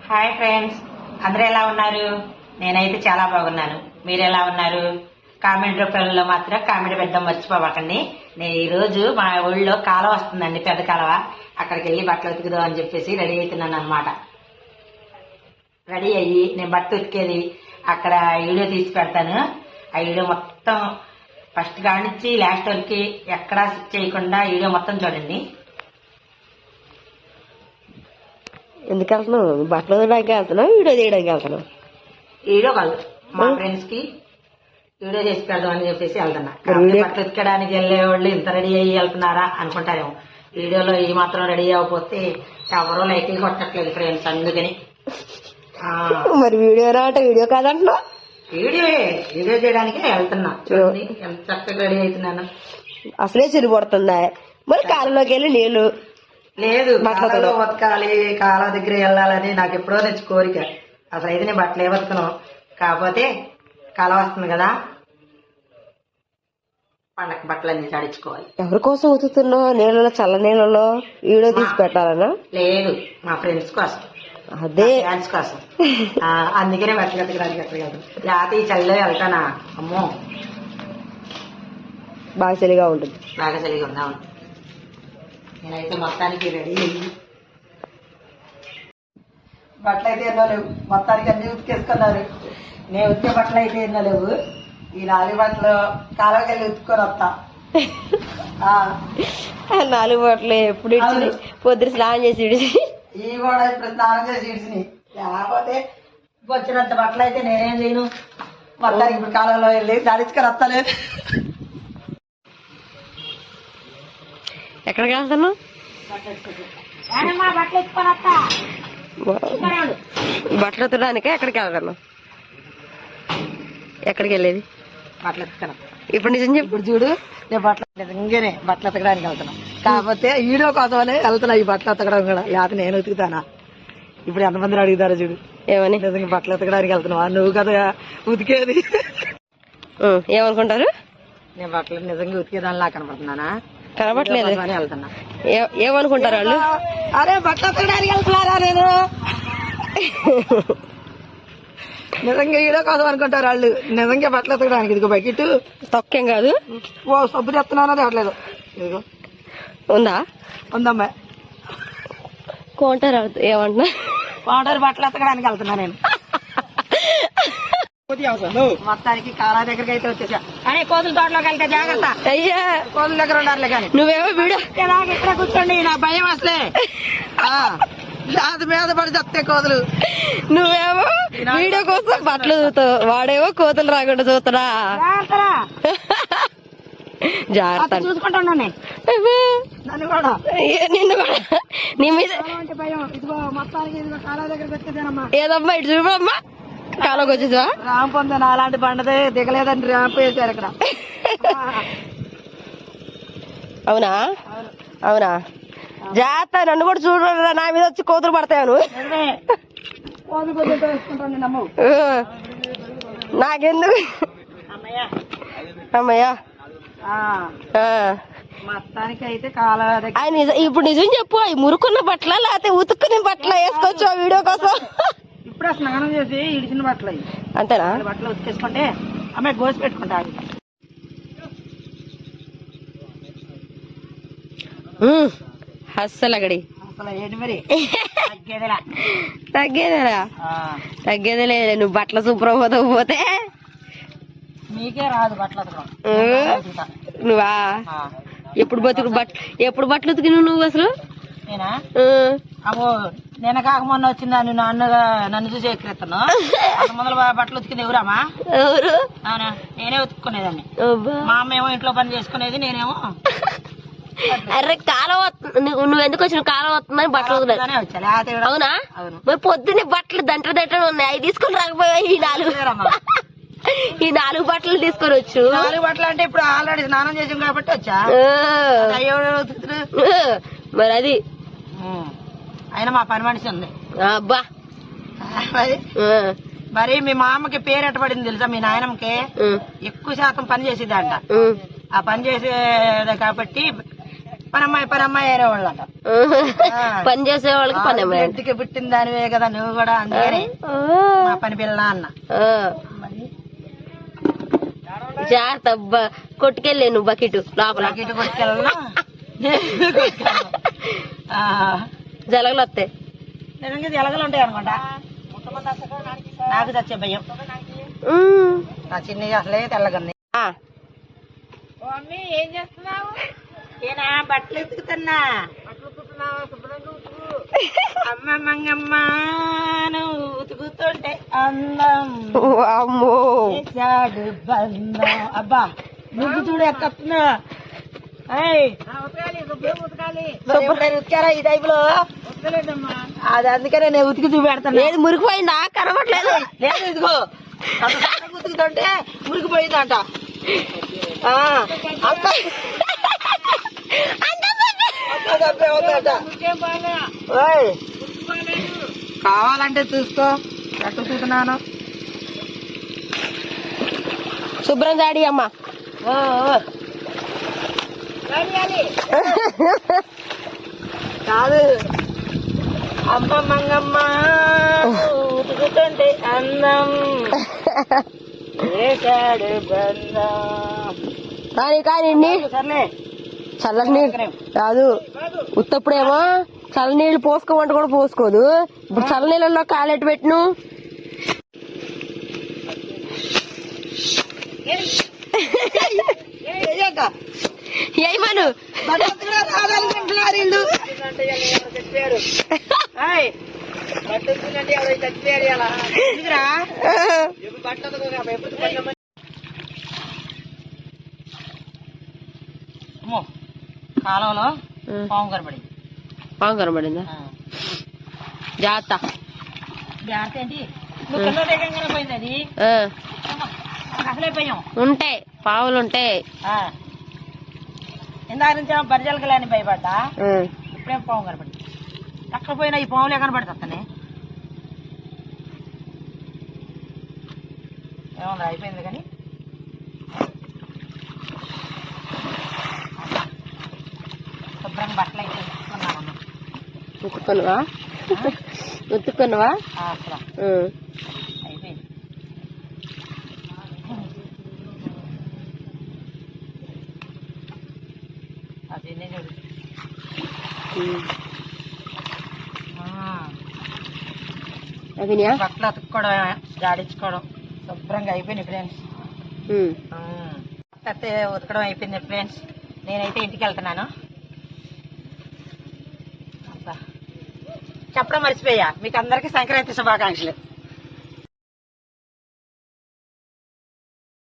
Hi friends, అందరూ ఎలా ఉన్నారు? నేనైతే చాలా బాగున్నాను. మీరు ఎలా ఉన్నారు? కామెంట్ రూపంలో మాత్రం కామెంట్ పెట్టడం మర్చిపోవకండి. నేను ఈ రోజు మా ఊళ్ళో కాలువ వస్తుందండి, పెద్ద కాలువ. అక్కడికి వెళ్ళి బట్టలు ఉతుకుదాం అని చెప్పేసి రెడీ అవుతున్నాను అనమాట. రెడీ అయ్యి నేను బట్టలు ఉతికేది అక్కడ వీడియో తీసి పెడతాను. ఆ వీడియో మొత్తం ఫస్ట్ కానిచ్చి లాస్ట్ వరకు ఎక్కడా స్కిప్ చేయకుండా వీడియో మొత్తం చూడండి. ఎందుకు వెళ్తున్నావు? బట్టలు తీయడానికి వెళ్తున్నావు, వీడియో తీయడానికి వెళ్తున్నావు? వీడియో కాదు, మా ఫ్రెండ్స్ కి వీడియో చేసి పెడదాం అని చెప్పేసి వెళ్తున్నా. బట్టలు ఎక్కడానికి వెళ్లే వాళ్ళు ఇంత రెడీ అయ్యి వెళ్తున్నారా అనుకుంటారేమో. వీడియోలో ఈ మాత్రం రెడీ అవ్వకపోతే ఎవరో లైక్లు కొట్టట్లేదు ఫ్రెండ్స్, అందుకని. మరి వీడియో రాట వీడియో కాదంటున్నావు? వీడియో చేయడానికి వెళ్తున్నా. చూడండి ఎంత చక్కగా రెడీ అవుతున్నాను. అసలే చెరు పడుతుందా? మరి కాలంలోకి వెళ్ళి నీళ్లు లేదు, కాలంలో బతకాలి, కాలువ దగ్గర వెళ్ళాలని నాకు ఎప్పుడో తెచ్చి కోరిక. అసలు అయితే నేను బట్టలు బతుకును, కాకపోతే కాలువ వస్తుంది కదా, పండగ బట్టలు అన్ని చాడించుకోవాలి. ఎవరి కోసం ఉతుకుతున్నావు? నీళ్ళలో, చల్ల నీళ్ళలో వీడియో తీసి పెట్టాలనా? లేదు, మా ఫ్రెండ్స్ కోసం, అదే ఫ్యాన్స్ కోసం. అందుకనే బట్టలు ఎత్తకడానికి ఎక్కడ కాదు. లేకపోతే ఈ చలిలో వెళ్తానా, అమ్మో బాగా చలిగా ఉంటుంది. బాగా చలిగా ఉందా. నేనైతే మొత్తానికి రెడీ అయ్యి బట్టలు అయితే ఎన్నో లేవు, మొత్తానికి అన్ని ఉతికేసుకున్నారు. నేను ఉతికే బట్టలు అయితే ఎన్నో లేవు. ఈ 4 బట్టలు కాలువకి వెళ్ళి ఉతుక్కొని వస్తా. 4 బట్టలు ఎప్పుడు ఇడిచి పొద్దున స్నానం చేసి ఇడిచి ఇవి కూడా ఇప్పుడు స్నానం చేసి ఇడిచినాయి. లేకపోతే వచ్చినంత బట్టలు అయితే నేనేం చేయను. మొత్తానికి ఇప్పుడు కాలంలో వెళ్ళి దాడించుకొని వస్తాలేదు. ఎక్కడికి వెళ్తాను? బట్టలు ఎత్తుకొని వస్తా. బట్టలు ఉతకడానికి ఎక్కడికి వెళ్తాను? ఎక్కడికి వెళ్ళేది? బట్టలు ఎత్తుకొని. ఇప్పుడు నిజం చెప్పు. ఇప్పుడు చూడు, నేను నిజంగానే బట్టలు ఎత్తకడానికి వెళ్తున్నాను. కాకపోతే వీడియో కోసమనే వెళ్తున్నా ఈ బట్టలు ఎత్తకడం కూడా. లేకపోతే నేను ఉతుకుతానా? ఇప్పుడు ఎంతమంది అడుగుతారో చూడు. ఏమని? నిజంగా బట్టలు ఎత్తకడానికి వెళ్తున్నావా? నువ్వు కదా ఉతికేది. ఏమనుకుంటారు? నేను బట్టలు నిజంగా ఉతికేదానిలా కనపడుతున్నానా? కనబట్లేదు అని వెళ్తున్నా. ఏమనుకుంటారు వాళ్ళు? అరే బట్టలు ఎత్తకడానికి వెళ్తున్నారా నేను? నిజంగా వీడియో కోసం అనుకుంటారు వాళ్ళు. నిజంగా బట్టలు ఎత్తకడానికి. ఇదిగో బకెట్ తొక్కేం కాదు. ఓ సబ్బు ఎత్తున్నానో తేవట్లేదు. ఇదిగో ఉందా? ఉందమ్మా. కొంటారు ఏమంటున్నా? కోటరు బట్టలు ఎత్తకడానికి వెళ్తున్నా నేను. మొత్తానికి కాలా దగ్గరికి అయితే వచ్చేసా. అని కోతుల తోటలోకి వెళ్తే జాగ్రత్త. అయ్యా, కోతుల దగ్గర ఉండాలి. కానీ నువ్వేమో వీడియో ఇక్కడ కూర్చోండి, నా భయం అసలే. అది మీద పడి చెప్తే కోతులు. నువ్వేమో వీడియో కోసం బట్టలు చూస్తావు, వాడేమో కోతులు రాకుండా చూస్తున్నా. జాగ్రత్త చూసుకుంటా నన్ను కూడా. నిన్ను కూడా నీ మీద భయం. ఇదిగో మొత్తానికి ఇదిగో కాలా దగ్గరికి వచ్చేదేనమ్మా. ఏదమ్మా ఇటు చూపమ్మా, కాలోకి వచ్చేసా? రామ్ పొందాను అలాంటి బండదే దిగలేదని ర్యాంప్ వేసారు ఇక్కడ. అవునా? అవునా? జాగ్రత్త, నన్ను కూడా చూడ, నా మీద వచ్చి కోతులు పడతాను. నాకెందుకు అమ్మయ్యా. మొత్తానికి అయితే కాలా దగ్గర. ఇప్పుడు నిజం చెప్పు, అవి మురుకున్న బట్టల లేకపోతే ఉతుక్కుని బట్టల వేసుకోవచ్చు ఆ వీడియో కోసం? ఇప్పుడే స్నానం చేసి ఇడిచిన బట్టలు అవి. అంతేనా? బట్టలు ఉతికేసుకుంటే అమ్మాయి గోసి పెట్టుకుంటా. అస్సలగడి అసలు ఏంటి మరి తగ్గేదేరా? తగ్గేదేలే. నువ్వు బట్టల శుభ్రం పోతే మీకే రాదు బట్టలు ఉతకడం. నువ్వా? ఎప్పుడు బట్టలు ఉతికి నువ్వు అసలు? నేనా? అమ్మో, నేను కాక మొన్న వచ్చిందా నన్ను చూసి ఎక్కిరేస్తాను. ముందర బట్టలు ఉతికింది ఎవరామా? ఎవరు? అవునా, నేనే ఉతుక్కునేదాన్ని. మా అమ్మ ఏమో ఇంట్లో పని చేసుకునేది, నేనేమో. అరే కాలం నువ్వు ఎందుకు వచ్చిన కాలం వస్తుందని బట్టలు వదిలేదు. అవునా? మరి పొద్దున్నే బట్టలు దంటలు ఉన్నాయి, అవి తీసుకుని రాకపోయా? ఈ 4 బట్టలు తీసుకొని వచ్చు. 4 బట్టలు అంటే ఇప్పుడు ఆల్రెడీ స్నానం చేసాం కాబట్టి వచ్చా. మరి అది అయినా మా పని మనిషి ఉంది. అబ్బా, మరి మీ మామకి పేరు ఎట్టబడింది తెలుసా? మీ నాయనమ్మకి ఎక్కువ శాతం పని చేసేదంట. ఆ పని చేసేది కాబట్టి పనమ్మాయి అనేవాళ్ళు అంట. పని చేసే వాళ్ళకి పని ఇంటికి పుట్టిన దానివే కదా నువ్వు కూడా, అందుకని మా పని పిల్ల అన్న. జాగ్రత్త కొట్టుకెళ్ళే నువ్వు బకెట్ లోపల కొట్టుకెళ్ళను, జలగలు వస్తాయి. నిజంగా ఎలగలు ఉంటాయి అనుకుంటా. నాకు చచ్చే భయం. నా చిన్న అసలే తెల్లగన్ని. ఏం చేస్తున్నావు? ఏనా బట్టలు ఎత్తుకుతున్నా. అమ్మ మంగమ్మ నువ్వు ఉతుకుతుంటే అందం చేశాడు బంధం. అబ్బా నువ్వు చూడు ఎక్కడున్నా. ఉతికారా ఈ టైప్ లో? అది అందుకనే నేను ఉతికి చూపెడతాను. ఏది మురికిపోయిందా? కనబడలేదు. లేదు ఇదిగో ఉతుకుతుంటే మురికిపోయిందంట. కావాలంటే చూసుకో ఎట్లా చూస్తున్నాను. శుభ్రం జాడి అమ్మ. కాదు అమ్మ మంగమ్మ ఉతుకుతుంటే అందం చేశాడు బంధం. కానీ సర్లే చల్లటి నీళ్ళు కాదు. ఉత్తప్పుడేమో చల్ల నీళ్ళు పోసుకోమంటే కూడా పోసుకోదు. ఇప్పుడు చల్ల నీళ్ళలో కాలెట్టు పెట్టిను. ఏమను కాలంలో పాము కనబడింది. పాము కనబడిందా? జాగ్రత్త. జాగ్రత్త ఏంటి? నువ్వు పిల్లల దగ్గర పోయింది అది. అసలే పోయాం. ఉంటాయి పావులు ఉంటాయి. ఇందాక నుంచి బరిజలకలేని భయపడ్డా. ఇప్పుడేం పాము కనపడింది. ఎక్కడ పోయినా ఈ పాములే కనపడుతుంది. ఏమన్నా అయిపోయింది కానీ శుభ్రంగా బట్టలు అయితే ఉతుక్కున్నావా? ఉతుక్కున్నావా? అసలు అయిపోయింది. అదేనే చూడు. అవినియా బట్టలు అతుక్కోవడం జాడించుకోవడం శుభ్రంగా అయిపోయింది ఫ్రెండ్స్. అయితే ఉతకడం అయిపోయింది ఫ్రెండ్స్. నేనైతే ఇంటికి వెళ్తున్నాను. చెప్పడం మర్చిపోయా. మీకు అందరికీ సంక్రాంతి శుభాకాంక్షలు.